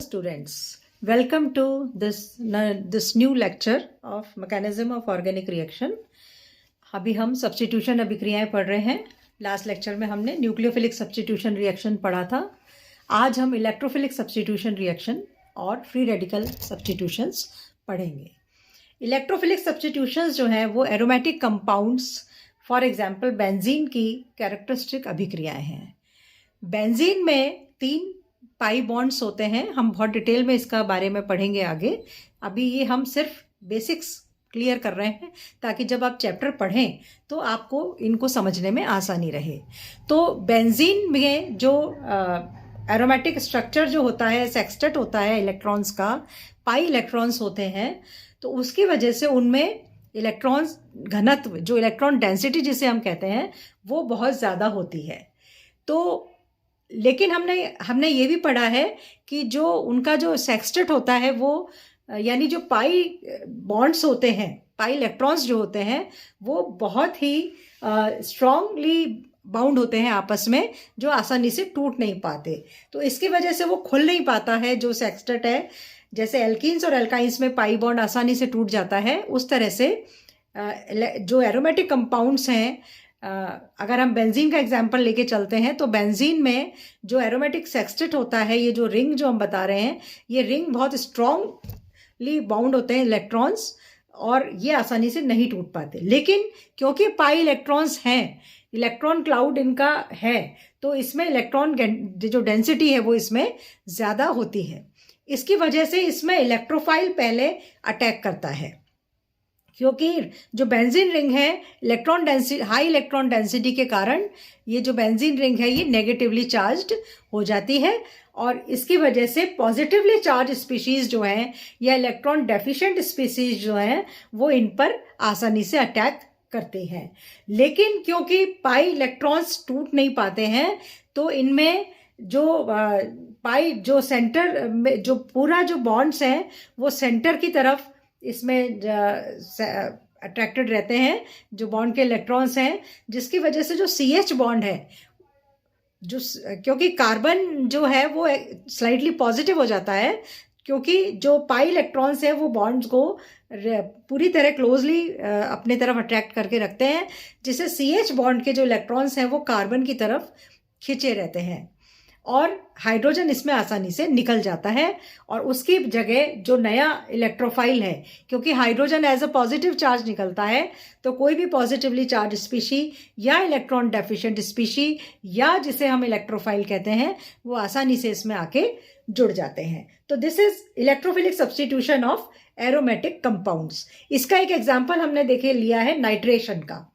Students, welcome to this new lecture of mechanism of organic reaction. अभी हम substitution अभिक्रियाएं पढ़ रहे हैं. लास्ट लेक्चर में हमने न्यूक्लियोफिलिक सब्स्टिट्यूशन रिएक्शन पढ़ा था. आज हम इलेक्ट्रोफिलिक सब्स्टिट्यूशन रिएक्शन और फ्री रेडिकल सब्स्टिट्यूशंस पढ़ेंगे. इलेक्ट्रोफिलिक सब्स्टिट्यूशंस जो हैं वो aromatic compounds, for example benzene की कैरेक्टरिस्टिक अभिक्रियाएं हैं. बेंजीन में 3 पाई बॉन्ड्स होते हैं. हम बहुत डिटेल में इसका बारे में पढ़ेंगे आगे. अभी ये हम सिर्फ बेसिक्स क्लियर कर रहे हैं ताकि जब आप चैप्टर पढ़ें तो आपको इनको समझने में आसानी रहे. तो बेंजीन में जो एरोमेटिक स्ट्रक्चर जो होता है, सेक्सटेट होता है इलेक्ट्रॉन्स का, पाई इलेक्ट्रॉन्स होते हैं. तो उसकी वजह से उनमें इलेक्ट्रॉन्स घनत्व, जो इलेक्ट्रॉन डेंसिटी जिसे हम कहते हैं, वो बहुत ज़्यादा होती है. तो लेकिन हमने ये भी पढ़ा है कि जो उनका जो सेक्सटेट होता है वो यानी जो पाई बॉन्ड्स होते हैं, पाई इलेक्ट्रॉन्स जो होते हैं, वो बहुत ही स्ट्रांगली बाउंड होते हैं आपस में, जो आसानी से टूट नहीं पाते. तो इसकी वजह से वो खुल नहीं पाता है जो सेक्सटेट है. जैसे एल्कीन्स और एल्काइंस में पाई बॉन्ड आसानी से टूट जाता है, उस तरह से जो एरोमेटिक कंपाउंड्स हैं, अगर हम बेंजीन का एग्जांपल लेके चलते हैं तो बेंजीन में जो एरोमेटिक सेक्सटेट होता है, ये जो रिंग जो हम बता रहे हैं, ये रिंग बहुत स्ट्रांगली बाउंड होते हैं इलेक्ट्रॉन्स, और ये आसानी से नहीं टूट पाते. लेकिन क्योंकि पाई इलेक्ट्रॉन्स हैं, इलेक्ट्रॉन क्लाउड इनका है, तो इसमें इलेक्ट्रॉन जो डेंसिटी है वो इसमें ज़्यादा होती है. इसकी वजह से इसमें इलेक्ट्रोफाइल पहले अटैक करता है, क्योंकि जो बेंजीन रिंग है electron density, high electron density के कारण ये जो बेंजीन रिंग है ये नेगेटिवली चार्ज्ड हो जाती है, और इसकी वजह से पॉजिटिवली चार्ज स्पीशीज़ जो हैं या इलेक्ट्रॉन डेफिशिएंट स्पीशीज़ जो हैं वो इन पर आसानी से अटैक करते हैं. लेकिन क्योंकि पाई इलेक्ट्रॉन्स टूट नहीं पाते हैं, तो इनमें जो पाई जो सेंटर में जो पूरा जो बॉन्ड्स हैं वो सेंटर की तरफ इसमें अट्रैक्टेड रहते हैं, जो बॉन्ड के इलेक्ट्रॉन्स हैं, जिसकी वजह से जो CH बॉन्ड है, जो क्योंकि कार्बन जो है वो स्लाइटली पॉजिटिव हो जाता है, क्योंकि जो पाई इलेक्ट्रॉन्स हैं वो बॉन्ड्स को पूरी तरह क्लोजली अपने तरफ अट्रैक्ट करके रखते हैं, जिससे CH बॉन्ड के जो इलेक्ट्रॉन्स हैं वो कार्बन की तरफ खिंचे रहते हैं, और हाइड्रोजन इसमें आसानी से निकल जाता है. और उसकी जगह जो नया इलेक्ट्रोफाइल है, क्योंकि hydrogen as a positive charge निकलता है, तो कोई भी पॉजिटिवली चार्ज स्पीशी या इलेक्ट्रॉन डेफिशिएंट स्पीशी या जिसे हम इलेक्ट्रोफाइल कहते हैं, वो आसानी से इसमें आके जुड़ जाते हैं. तो this is electrophilic substitution of aromatic compounds. इसका एक एग्जाम्पल हमने देखे लिया है नाइट्रेशन का.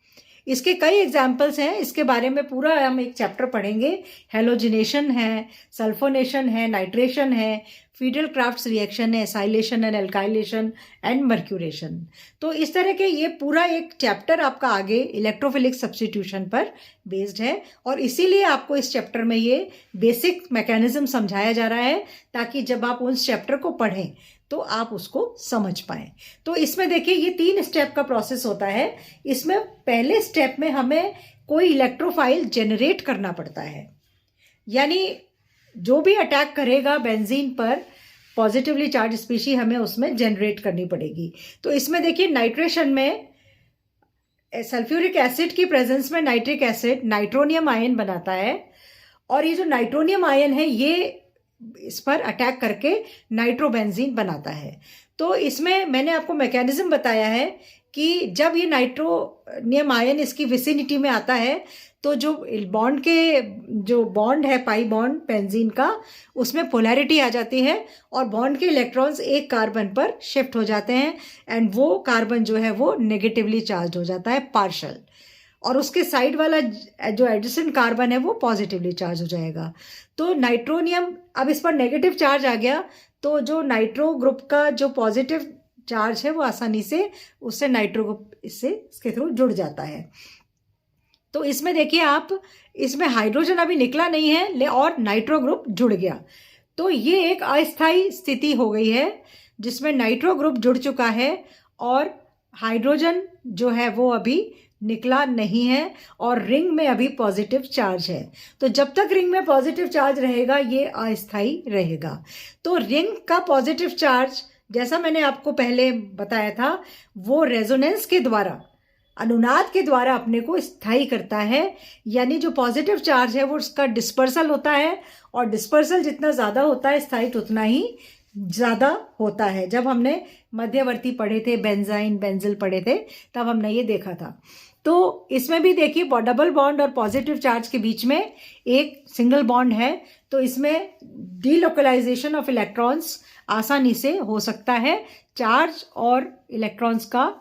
इसके कई एग्जाम्पल्स हैं, इसके बारे में पूरा हम एक चैप्टर पढ़ेंगे. हेलोजिनेशन है, सल्फोनेशन है, नाइट्रेशन है, फीडल क्राफ्ट्स रिएक्शन है, acylation and alkylation and mercuration. तो इस तरह के ये पूरा एक चैप्टर आपका आगे इलेक्ट्रोफिलिक सब्स्टिट्यूशन पर बेस्ड है, और इसीलिए आपको इस चैप्टर में ये बेसिक मैकेनिज्म समझाया जा रहा है, ताकि जब आप उस चैप्टर को पढ़ें तो आप उसको समझ पाएं. तो इसमें देखिए ये 3 स्टेप का प्रोसेस होता है. इसमें पहले स्टेप में हमें कोई इलेक्ट्रोफाइल जनरेट करना पड़ता है, यानी जो भी अटैक करेगा बेंजीन पर पॉजिटिवली चार्ज स्पीशी हमें उसमें जनरेट करनी पड़ेगी. तो इसमें देखिए नाइट्रेशन में सल्फ्यूरिक एसिड की प्रेजेंस में नाइट्रिक एसिड नाइट्रोनियम आयन बनाता है, और ये जो नाइट्रोनियम आयन है ये इस पर अटैक करके नाइट्रोबेंजीन बनाता है. तो इसमें मैंने आपको मैकेनिज्म बताया है कि जब ये नाइट्रोनियम आयन इसकी विसिनिटी में आता है, तो जो बॉन्ड के जो बॉन्ड है पाई बॉन्ड बेंजीन का, उसमें पोलैरिटी आ जाती है, और बॉन्ड के इलेक्ट्रॉन्स एक कार्बन पर शिफ्ट हो जाते हैं, एंड वो कार्बन जो है वो नेगेटिवली चार्ज हो जाता है पार्शल, और उसके साइड वाला जो एडजेसेंट कार्बन है वो पॉजिटिवली चार्ज हो जाएगा. तो नाइट्रोनियम, अब इस पर नेगेटिव चार्ज आ गया, तो जो नाइट्रो ग्रुप का जो पॉजिटिव चार्ज है वो आसानी से उससे नाइट्रो ग्रुप इसके थ्रू जुड़ जाता है. तो इसमें देखिए आप, इसमें हाइड्रोजन अभी निकला नहीं है और नाइट्रो ग्रुप जुड़ गया. तो ये एक अस्थायी स्थिति हो गई है जिसमें नाइट्रो ग्रुप जुड़ चुका है और हाइड्रोजन जो है वो अभी निकला नहीं है और रिंग में अभी पॉजिटिव चार्ज है। तो जब तक रिंग में पॉजिटिव चार्ज रहेगा ये अस्थायी रहेगा। तो रिंग का पॉजिटिव चार्ज, जैसा मैंने आपको पहले बताया था, वो रेजोनेंस के द्वारा, अनुनाद के द्वारा अपने को स्थायी करता है। यानी जो पॉजिटिव चार्ज है वो उसका डिस्पर्सल होता है, और डिस्पर्सल जितना ज़्यादा होता है स्थायित्व उतना ही ज़्यादा होता है। जब हमने मध्यवर्ती पढ़े थे, बेंजाइन बेंजिल पढ़े थे, तब हमने ये देखा था। तो इसमें भी देखिए डबल बॉन्ड और पॉजिटिव चार्ज के बीच में एक सिंगल बॉन्ड है, तो इसमें डीलोकलाइजेशन ऑफ इलेक्ट्रॉन्स आसानी से हो सकता है। चार्ज और इलेक्ट्रॉन्स का,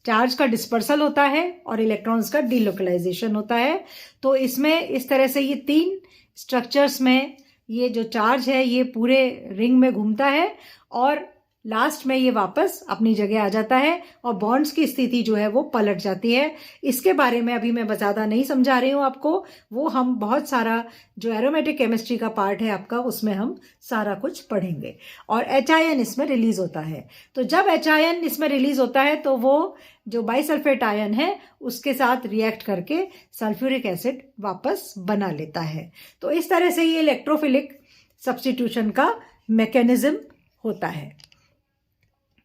चार्ज का डिस्पर्सल होता है और इलेक्ट्रॉन्स का डीलोकलाइजेशन होता है। तो इसमें इस तरह से ये 3 स्ट्रक्चर्स में ये जो चार्ज है ये पूरे रिंग में घूमता है और लास्ट में ये वापस अपनी जगह आ जाता है और बॉन्ड्स की स्थिति जो है वो पलट जाती है। इसके बारे में अभी मैं ज़्यादा नहीं समझा रही हूँ आपको, वो हम बहुत सारा जो एरोमेटिक केमिस्ट्री का पार्ट है आपका, उसमें हम सारा कुछ पढ़ेंगे। और H इसमें रिलीज होता है। तो जब H इसमें रिलीज होता है तो वो जो बाइसल्फेट आयन है उसके साथ रिएक्ट करके सल्फ्यूरिक एसिड वापस बना लेता है। तो इस तरह से ये इलेक्ट्रोफिलिक सब्स्टिट्यूशन का मैकेनिज्म होता है।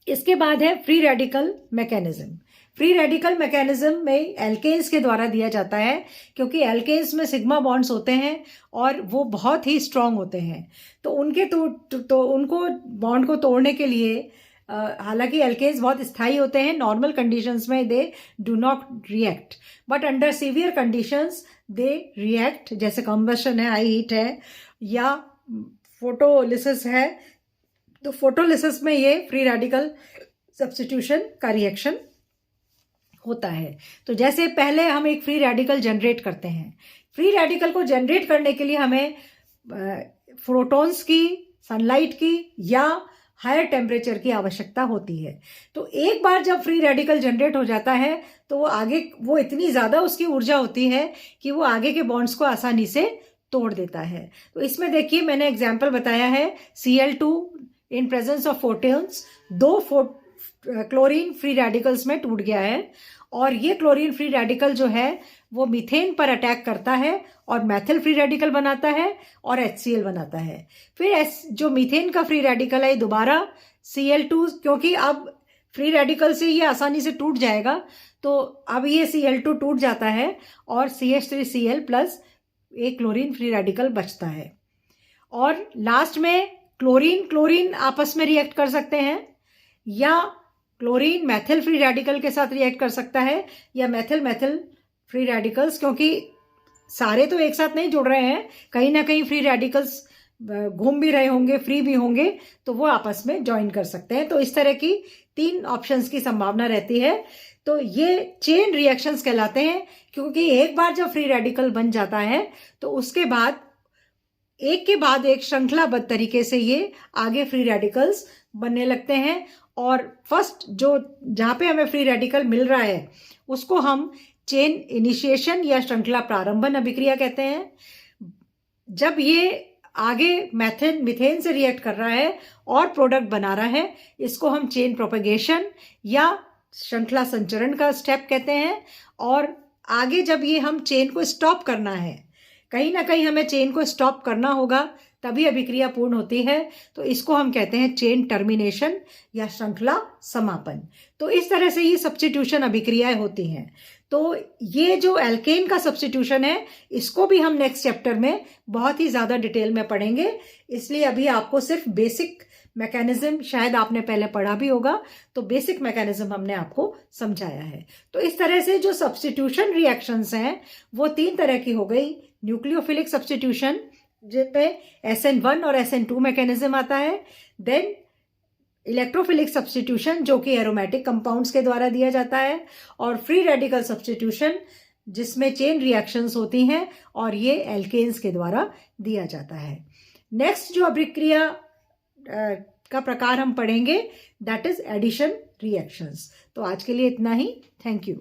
इसके बाद है free radical mechanism. Free radical mechanism में एल्केन्स के द्वारा दिया जाता है, क्योंकि एल्केन्स में सिग्मा बॉन्ड्स होते हैं और वो बहुत ही स्ट्रांग होते हैं। तो उनको बॉन्ड को तोड़ने के लिए, हालांकि एल्केन्स बहुत स्थायी होते हैं, नॉर्मल कंडीशंस में they do not react, but under severe conditions they react. जैसे कंबशन है, हाई हीट है, या फोटोलिसिस है, तो फोटोलिसिस में ये फ्री रेडिकल सब्स्टिट्यूशन का रिएक्शन होता है। तो जैसे पहले हम एक फ्री रेडिकल जनरेट करते हैं, फ्री रेडिकल को जनरेट करने के लिए हमें प्रोटॉन्स की, सनलाइट की या हायर टेम्परेचर की आवश्यकता होती है। तो एक बार जब फ्री रेडिकल जनरेट हो जाता है तो वो इतनी ज़्यादा उसकी ऊर्जा होती है कि वो आगे के बॉन्ड्स को आसानी से तोड़ देता है। तो इसमें देखिए मैंने एग्जाम्पल बताया है, Cl2 in presence of photons 2 chlorine free radicals में टूट गया है, और ये क्लोरीन फ्री रेडिकल जो है वो मीथेन पर अटैक करता है और मैथिल फ्री रेडिकल बनाता है और HCl बनाता है। फिर जो मीथेन का फ्री रेडिकल है दोबारा Cl2, क्योंकि अब फ्री रेडिकल से ये आसानी से टूट जाएगा, तो अब ये Cl2 टूट जाता है और CH3Cl प्लस एक क्लोरीन फ्री रेडिकल बचता है। और लास्ट में क्लोरीन आपस में रिएक्ट कर सकते हैं, या क्लोरीन मैथिल फ्री रेडिकल के साथ रिएक्ट कर सकता है, या मैथिल फ्री रेडिकल्स, क्योंकि सारे तो एक साथ नहीं जुड़ रहे हैं, कहीं ना कहीं फ्री रेडिकल्स घूम भी रहे होंगे, फ्री भी होंगे, तो वो आपस में ज्वाइन कर सकते हैं। तो इस तरह की 3 ऑप्शंस की संभावना रहती है। तो ये चेन रिएक्शंस कहलाते हैं, क्योंकि एक बार जब फ्री रेडिकल बन जाता है तो उसके बाद एक के बाद एक श्रृंखलाबद्ध तरीके से ये आगे फ्री रेडिकल्स बनने लगते हैं। और फर्स्ट जहाँ पे हमें फ्री रेडिकल मिल रहा है उसको हम चेन इनिशिएशन या श्रृंखला प्रारंभन अभिक्रिया कहते हैं। जब ये आगे मीथेन से रिएक्ट कर रहा है और प्रोडक्ट बना रहा है, इसको हम चेन प्रोपेगेशन या श्रृंखला संचरण का स्टेप कहते हैं। और आगे जब ये हम चेन को स्टॉप करना है, कहीं ना कहीं हमें चेन को स्टॉप करना होगा तभी अभिक्रिया पूर्ण होती है, तो इसको हम कहते हैं चेन टर्मिनेशन या श्रृंखला समापन। तो इस तरह से ये सब्स्टिट्यूशन अभिक्रियाएं होती हैं। तो ये जो एल्केन का सब्स्टिट्यूशन है इसको भी हम नेक्स्ट चैप्टर में बहुत ही ज़्यादा डिटेल में पढ़ेंगे, इसलिए अभी आपको सिर्फ बेसिक मैकेनिज्म, शायद आपने पहले पढ़ा भी होगा, तो बेसिक मैकेनिज्म हमने आपको समझाया है। तो इस तरह से जो सब्स्टिट्यूशन रिएक्शंस हैं वो 3 तरह की हो गई। न्यूक्लियोफिलिक सब्स्टिट्यूशन जिसमें SN1 और SN2 मैकेनिज्म आता है, देन इलेक्ट्रोफिलिक सब्स्टिट्यूशन जो कि एरोमेटिक कंपाउंड्स के द्वारा दिया जाता है, और फ्री रेडिकल सब्स्टिट्यूशन जिसमें चेन रिएक्शंस होती हैं और ये एल्केन्स के द्वारा दिया जाता है। नेक्स्ट जो अभिक्रिया का प्रकार हम पढ़ेंगे दैट इज एडिशन रिएक्शंस। तो आज के लिए इतना ही। Thank you.